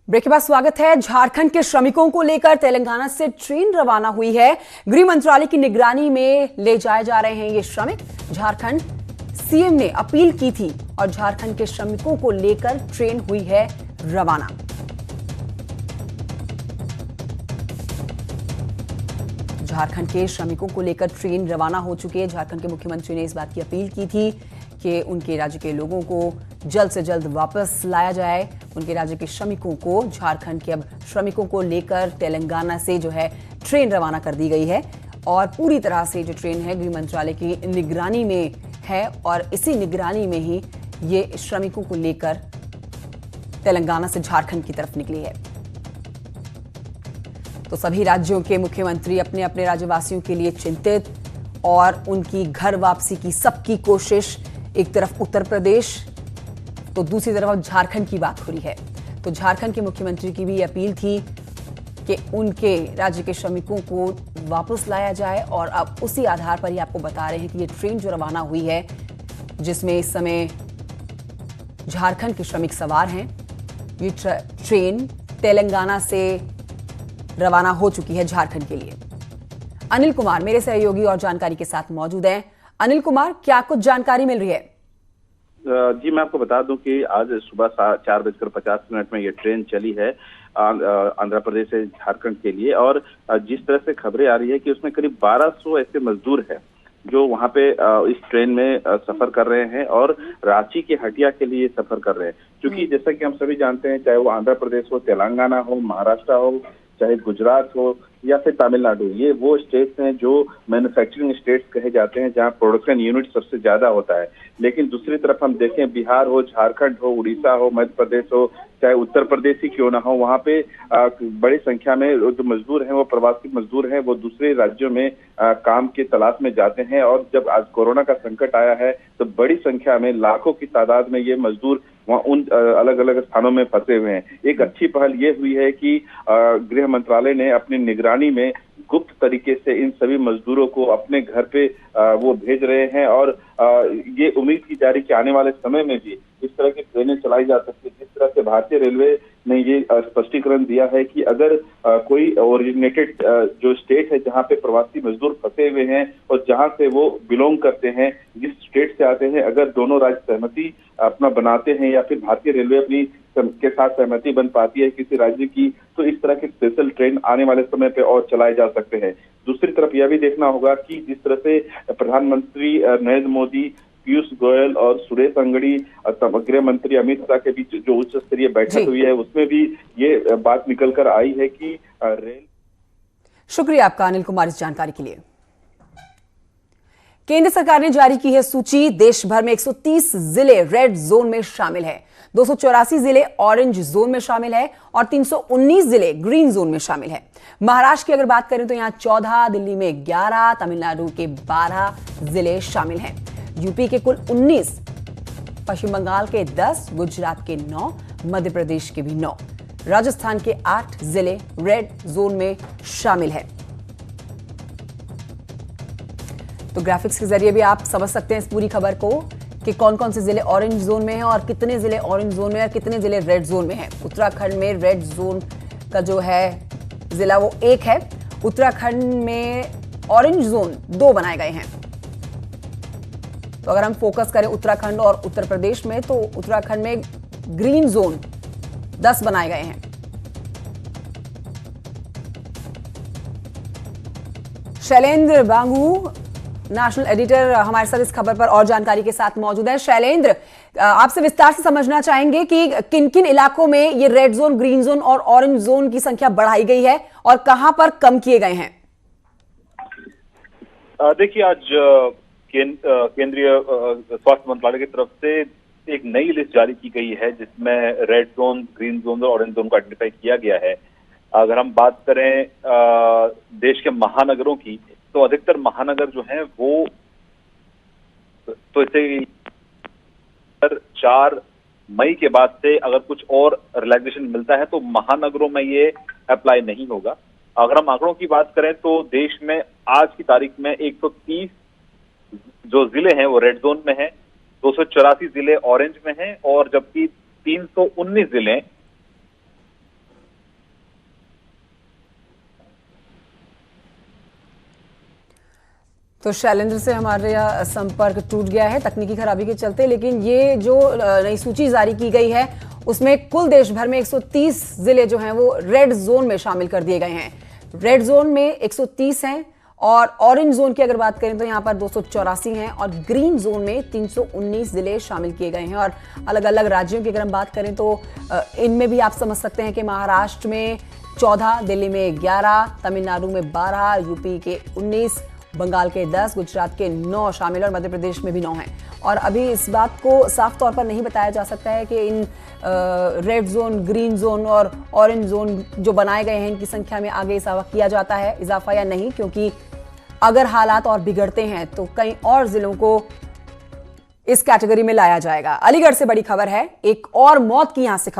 Break के बाद स्वागत है। झारखंड के श्रमिकों को लेकर तेलंगाना से ट्रेन रवाना हुई है। गृह मंत्रालय की निगरानी में ले जाए जा रहे हैं ये श्रमिक। झारखंड सीएम ने अपील की थी और झारखंड के श्रमिकों को लेकर ट्रेन हुई है रवाना। झारखंड के श्रमिकों को लेकर ट्रेन रवाना हो चुकी है। झारखंड के मुख्यमंत्री ने इस बात की अपील की थी कि उनके राज्य के लोगों को जल्द से जल्द वापस लाया जाए। उनके राज्य के श्रमिकों को, झारखंड के अब श्रमिकों को लेकर तेलंगाना से जो है ट्रेन रवाना कर दी गई है और पूरी तरह से जो ट्रेन है गृह मंत्रालय की निगरानी में है और इसी निगरानी में ही ये श्रमिकों को लेकर तेलंगाना से झारखंड की तरफ निकली है। तो सभी राज्यों के मुख्यमंत्री अपने अपने राज्यवासियों के लिए चिंतित और उनकी घर वापसी की सबकी कोशिश। एक तरफ उत्तर प्रदेश तो दूसरी तरफ अब झारखंड की बात हो रही है। तो झारखंड के मुख्यमंत्री की भी अपील थी कि उनके राज्य के श्रमिकों को वापस लाया जाए और अब उसी आधार पर ही आपको बता रहे हैं कि ये ट्रेन जो रवाना हुई है जिसमें इस समय झारखंड के श्रमिक सवार हैं, ये ट्रेन तेलंगाना से रवाना हो चुकी है झारखंड के लिए। अनिल कुमार मेरे सहयोगी और जानकारी के साथ मौजूद हैं। अनिल कुमार, क्या कुछ जानकारी मिल रही है? जी, मैं आपको बता दूं कि आज सुबह 4:50 में ये ट्रेन चली है आंध्र प्रदेश से झारखंड के लिए। और जिस तरह से खबरें आ रही है कि उसमें करीब 1200 ऐसे मजदूर हैं जो वहां पे इस ट्रेन में सफर कर रहे हैं और रांची के हटिया के लिए सफर कर रहे हैं। क्योंकि जैसा कि हम सभी जानते हैं, चाहे वो आंध्र प्रदेश हो, तेलंगाना हो, महाराष्ट्र हो, चाहे गुजरात हो या फिर तमिलनाडु, ये वो स्टेट्स हैं जो मैन्युफैक्चरिंग स्टेट्स कहे जाते हैं जहां प्रोडक्शन यूनिट सबसे ज्यादा होता है। लेकिन दूसरी तरफ हम देखें, बिहार हो, झारखंड हो, उड़ीसा हो, मध्य प्रदेश हो, चाहे उत्तर प्रदेश ही क्यों ना हो, वहां पे बड़ी संख्या में जो मजदूर हैं वो प्रवासी मजदूर हैं, वो दूसरे राज्यों में काम की तलाश में जाते हैं। और जब आज कोरोना का संकट आया है तो बड़ी संख्या में, लाखों की तादाद में ये मजदूर वहाँ उन अलग अलग स्थानों में फंसे हुए हैं। एक अच्छी पहल ये हुई है कि गृह मंत्रालय ने अपनी निगरानी में गुप्त तरीके से इन सभी मजदूरों को अपने घर पे वो भेज रहे हैं और ये उम्मीद की जा रही कि आने वाले समय में भी इस तरह की ट्रेनें चलाई जा सकती है। जिस तरह से भारतीय रेलवे ने ये स्पष्टीकरण दिया है कि अगर कोई ओरिजिनेटेड जो स्टेट है जहां पे प्रवासी मजदूर फंसे हुए हैं और जहां से वो बिलोंग करते हैं, जिस स्टेट से आते हैं, अगर दोनों राज्य सहमति अपना बनाते हैं या फिर भारतीय रेलवे अपनी के साथ सहमति बन पाती है किसी राज्य की, तो इस तरह की स्पेशल ट्रेन आने वाले समय पे और चलाए जा सकते हैं। दूसरी तरफ यह भी देखना होगा कि जिस तरह से प्रधानमंत्री नरेंद्र मोदी, पीयूष गोयल और सुरेश अंगड़ी, गृह मंत्री अमित शाह के बीच जो उच्च स्तरीय बैठक हुई है उसमें भी ये बात निकल कर आई है कि रेल। शुक्रिया आपका अनिल कुमार इस जानकारी के लिए। केंद्र सरकार ने जारी की है सूची। देश भर में 130 जिले रेड जोन में शामिल है, 284 जिले ऑरेंज जोन में शामिल है और 319 जिले ग्रीन जोन में शामिल है। महाराष्ट्र की अगर बात करें तो यहां 14, दिल्ली में 11, तमिलनाडु के 12 जिले शामिल हैं, यूपी के कुल 19, पश्चिम बंगाल के 10, गुजरात के 9, मध्य प्रदेश के भी 9, राजस्थान के 8 जिले रेड जोन में शामिल है। तो ग्राफिक्स के जरिए भी आप समझ सकते हैं इस पूरी खबर को कि कौन कौन से जिले ऑरेंज जोन में हैं और कितने जिले ऑरेंज जोन में और कितने जिले रेड जोन में हैं। उत्तराखंड में रेड जोन का जो है जिला वो 1 है। उत्तराखंड में ऑरेंज जोन 2 बनाए गए हैं। तो अगर हम फोकस करें उत्तराखंड और उत्तर प्रदेश में, तो उत्तराखंड में ग्रीन जोन 10 बनाए गए हैं। शैलेंद्र बांगू, नेशनल एडिटर, हमारे साथ इस खबर पर और जानकारी के साथ मौजूद है। शैलेंद्र, आपसे विस्तार से समझना चाहेंगे कि किन किन इलाकों में ये रेड जोन, ग्रीन जोन और ऑरेंज जोन की संख्या बढ़ाई गई है और कहां पर कम किए गए हैं? देखिए, आज केंद्रीय स्वास्थ्य मंत्रालय की तरफ से एक नई लिस्ट जारी की गई है जिसमें रेड जोन, ग्रीन जोन और ऑरेंज जोन को आइडेंटिफाई किया गया है। अगर हम बात करें देश के महानगरों की, तो अधिकतर महानगर जो हैं वो तो इसे 4 मई के बाद से अगर कुछ और रिलैक्सेशन मिलता है तो महानगरों में ये अप्लाई नहीं होगा। अगर हम आंकड़ों की बात करें तो देश में आज की तारीख में 130 जो जिले हैं वो रेड जोन में हैं, 284 जिले ऑरेंज में हैं और जबकि 319 जिले तो शैलेंद्र से हमारा संपर्क टूट गया है तकनीकी खराबी के चलते, लेकिन ये जो नई सूची जारी की गई है उसमें कुल देश भर में 130 जिले जो हैं वो रेड जोन में शामिल कर दिए गए हैं। रेड जोन में 130 हैं और ऑरेंज जोन की अगर बात करें तो यहाँ पर 284 हैं और ग्रीन जोन में 319 जिले शामिल किए गए हैं। और अलग अलग राज्यों की अगर हम बात करें तो इनमें भी आप समझ सकते हैं कि महाराष्ट्र में 14, दिल्ली में 11, तमिलनाडु में 12, यूपी के 19, बंगाल के 10, गुजरात के 9 शामिल और मध्य प्रदेश में भी 9 हैं। और अभी इस बात को साफ तौर पर नहीं बताया जा सकता है कि in red zone, green zone और ऑरेंज जोन जो बनाए गए हैं इनकी संख्या में आगे इजाफा किया जाता है इजाफा या नहीं, क्योंकि अगर हालात और बिगड़ते हैं तो कई और जिलों को इस कैटेगरी में लाया जाएगा। अलीगढ़ से बड़ी खबर है, एक और मौत की यहां से खबर